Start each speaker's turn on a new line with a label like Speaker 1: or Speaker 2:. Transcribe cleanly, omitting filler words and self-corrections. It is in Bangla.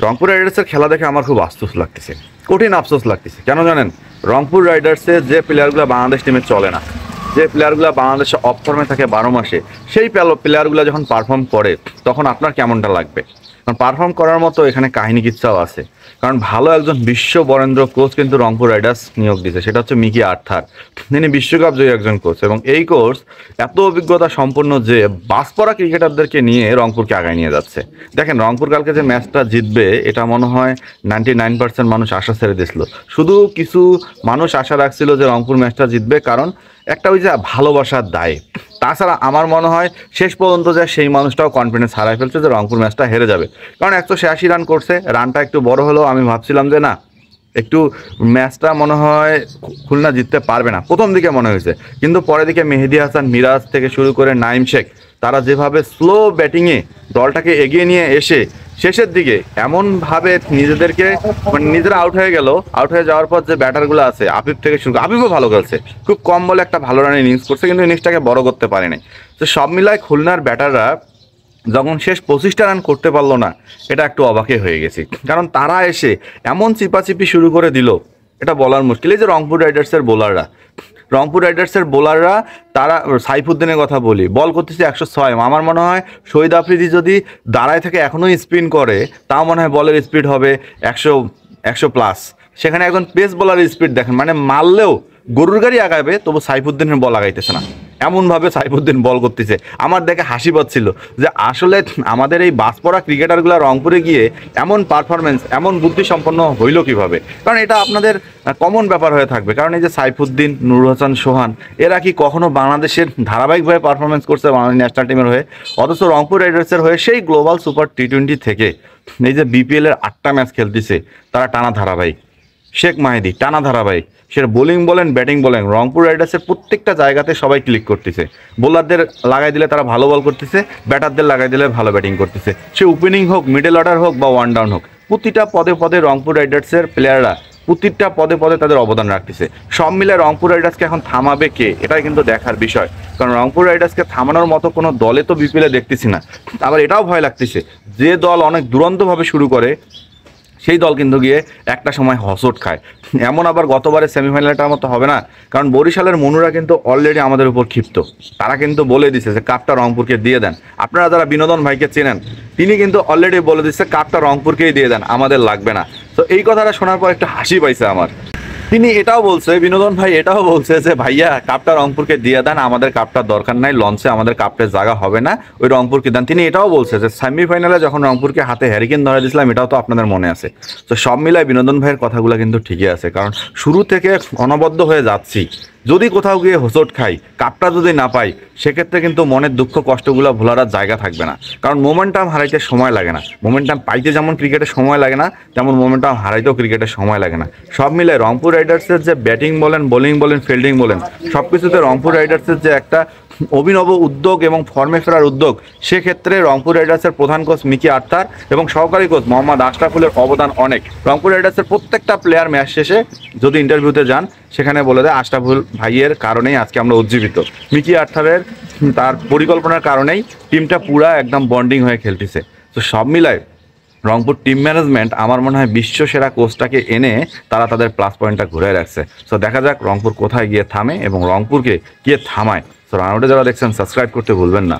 Speaker 1: রংপুর রাইডার্সের খেলা দেখে আমার খুব আফসোস লাগতেছে, কঠিন আফসোস লাগতেছে। কেন জানেন? রংপুর রাইডার্সের যে প্লেয়ারগুলো বাংলাদেশ টিমে চলে না, যে প্লেয়ারগুলো বাংলাদেশে অফ ফর্মে থাকে 12 মাসে, সেই প্লেয়ারগুলো যখন পারফর্ম করে তখন আপনার কেমনটা লাগবে? কারণ পারফর্ম করার মতো এখানে কাহিনী কিচ্ছাও আছে। কারণ ভালো একজন বিশ্ব বরেন্দ্র কোচ কিন্তু রংপুর রাইডার্স নিয়োগ দিয়েছে, সেটা হচ্ছে মিকি আর্থার। তিনি বিশ্বকাপ জয়ী একজন কোচ, এবং এই কোচ এত অভিজ্ঞতা সম্পন্ন যে বাসপড়া ক্রিকেটারদেরকে নিয়ে রংপুরকে আগায় নিয়ে যাচ্ছে। দেখেন, রংপুর কালকে যে ম্যাচটা জিতবে এটা মনে হয় 99% মানুষ আশা ছেড়ে দিয়েছিল। শুধু কিছু মানুষ আশা রাখছিল যে রংপুর ম্যাচটা জিতবে, কারণ একটা ওই যে ভালোবাসার দায়। তাছাড়া আমার মনে হয় শেষ পর্যন্ত যে সেই মানুষটাও কনফিডেন্স হারাই ফেলছে যে রংপুর ম্যাচটা হেরে যাবে। কারণ 186 রান করছে, রানটা একটু বড় হলেও আমি ভাবছিলাম যে না, একটু ম্যাচটা মনে হয় খুলনা জিততে পারবে না, প্রথম দিকে মনে হয়েছে। কিন্তু পরের দিকে মেহেদী হাসান, মিরাজ থেকে শুরু করে নাইম শেখ, তারা যেভাবে স্লো ব্যাটিংয়ে দলটাকে এগিয়ে নিয়ে এসে শেষের দিকে এমনভাবে নিজেদেরকে নিজেরা আউট হয়ে গেল। আউট হয়ে যাওয়ার পর যে ব্যাটারগুলো আছে, আফিফ থেকে শুরু, আফিফও ভালো খেলছে, খুব কম বলে একটা ভালো রানের ইনিংস করছে, কিন্তু ইনিংসটাকে বড় করতে পারেনি। তো সব মিলায় খুলনার ব্যাটাররা যখন শেষ 25টা রান করতে পারলো না, এটা একটু অবাকে হয়ে গেছি। কারণ তারা এসে এমন চিপাচিপি শুরু করে দিল, এটা বলার মুশকিল। এই যে রংপুর রাইডার্সের বোলাররা তারা, সাইফুদ্দিনের কথা বলি, বল করতেছে 106। আমার মনে হয় শহীদ আফ্রিদি যদি দাঁড়ায় থেকে এখনও স্পিন করে, তাও মনে হয় বলের স্পিড হবে 100+। সেখানে একজন পেস বোলারের স্পিড দেখেন, মানে মারলেও গরুর গাড়ি আগাবে, তবু সাইফুদ্দিনের বল আগাইতেছে না, এমনভাবে সাইফুদ্দিন বল করতেছে। আমার দেখে হাসি পাচ্ছিল যে আসলে আমাদের এই বাসপড়া ক্রিকেটারগুলো রংপুরে গিয়ে এমন পারফরমেন্স, এমন বুদ্ধিসম্পন্ন হইল কিভাবে? কারণ এটা আপনাদের কমন ব্যাপার হয়ে থাকবে। কারণ এই যে সাইফুদ্দিন, নুর হাসান সোহান, এরা কি কখনো বাংলাদেশের ধারাবাহিকভাবে পারফরমেন্স করছে বাংলাদেশ ন্যাশনাল টিমের হয়ে? অথচ রংপুর রাইডার্সের হয়ে সেই গ্লোবাল সুপার টি20 থেকে এই যে বিপিএলের 8টা ম্যাচ খেলতেছে, তারা টানা ধারাবাহিক। শেখ মাহিদি টানা ধারাবাহিক, সে বোলিং বলেন ব্যাটিং বলেন, রংপুর রাইডার্সের প্রত্যেকটা জায়গাতে সবাই ক্লিক করতেছে। বোলারদের লাগাই দিলে তারা ভালো বল করতেছে, ব্যাটারদের লাগাই দিলে ভালো ব্যাটিং করতেছে। সে ওপেনিং হোক, মিডল অর্ডার হোক বা ওয়ান ডাউন হোক, প্রতিটা পদে পদে রংপুর রাইডার্সের প্লেয়াররা প্রতিটা পদে পদে তাদের অবদান রাখতেছে। সব মিলে রংপুর রাইডার্সকে এখন থামাবে কে, এটাই কিন্তু দেখার বিষয়। কারণ রংপুর রাইডার্সকে থামানোর মতো কোনো দলে তো বিপিএলে দেখতেছি না। আবার এটাও ভয় লাগতেছে, যে দল অনেক দুরন্তভাবে শুরু করে সেই দল কিন্তু গিয়ে একটা সময় হসট খায়। এমন আবার গতবারের সেমিফাইনালটার মতো হবে না। কারণ বরিশালের মনুরা কিন্তু অলরেডি আমাদের উপর ক্ষিপ্ত, তারা কিন্তু বলে দিচ্ছে যে কাপটা রংপুরকে দিয়ে দেন। আপনারা যারা বিনোদন ভাইকে চেনেন, তিনি কিন্তু অলরেডি বলে দিচ্ছে কাপটা রংপুরকেই দিয়ে দেন, আমাদের লাগবে না। তো এই কথাটা শোনার পর একটু হাসি পাইছে আমার। তিনি এটাও বলছে, বিনোদন ভাই এটাও বলছে যে ভাইয়া কাপটা রংপুরকে দিয়ে দেন, আমাদের কাপটার দরকার নাই, লঞ্চে আমাদের কাপটার জায়গা হবে না, ওই রংপুরকে দেন। তিনি এটাও বলছে যে সেমিফাইনালে যখন রংপুরকে হাতে হ্যারিকেন ধরে দিয়েছিলাম, এটাও তো আপনাদের মনে আছে। তো সব মিলায় বিনোদন ভাইয়ের কথাগুলো কিন্তু ঠিকই আছে। কারণ শুরু থেকে অনবদ্য হয়ে যাচ্ছি, যদি কোথাও গিয়ে হোঁচট খাই, কাপটা যদি না পাই, সেক্ষেত্রে কিন্তু মনের দুঃখ কষ্টগুলো ভোলার আর জায়গা থাকবে না। কারণ মোমেন্টাম হারাইতে সময় লাগে না, মোমেন্টাম পাইতে যেমন ক্রিকেটে সময় লাগে না, তেমন মোমেন্টাম হারাইতেও ক্রিকেটে সময় লাগে না। সব মিলে রংপুর রাইডার্সের যে ব্যাটিং বলেন, বোলিং বলেন, ফিল্ডিং বলেন, সব কিছুতে রংপুর রাইডার্সের যে একটা অভিনব উদ্যোগ এবং ফর্মে ফেরার উদ্যোগ, সেক্ষেত্রে রংপুর রাইডার্সের প্রধান কোচ মিকি আর্থার এবং সহকারী কোচ মোহাম্মদ আশরাফুলের অবদান অনেক। রংপুর রাইডার্সের প্রত্যেকটা প্লেয়ার ম্যাচ শেষে যদি ইন্টারভিউতে যান, সেখানে বলে দেয় আশরাফুল ভাইয়ের কারণেই আজকে আমরা উজ্জীবিত, মিকি আর্থারের তার পরিকল্পনার কারণেই টিমটা পুরা একদম বন্ডিং হয়ে খেলতেছে। তো সব মিলায় রংপুর টিম ম্যানেজমেন্ট আমার মনে হয় বিশ্ব সেরা কোচটাকে এনে তারা তাদের প্লাস পয়েন্টটা ঘুরে রাখছে। সো দেখা যাক রংপুর কোথায় গিয়ে থামে এবং রংপুরকে গিয়ে থামায়। সো রানাউটে যারা দেখছেন সাবস্ক্রাইব করতে ভুলবেন না।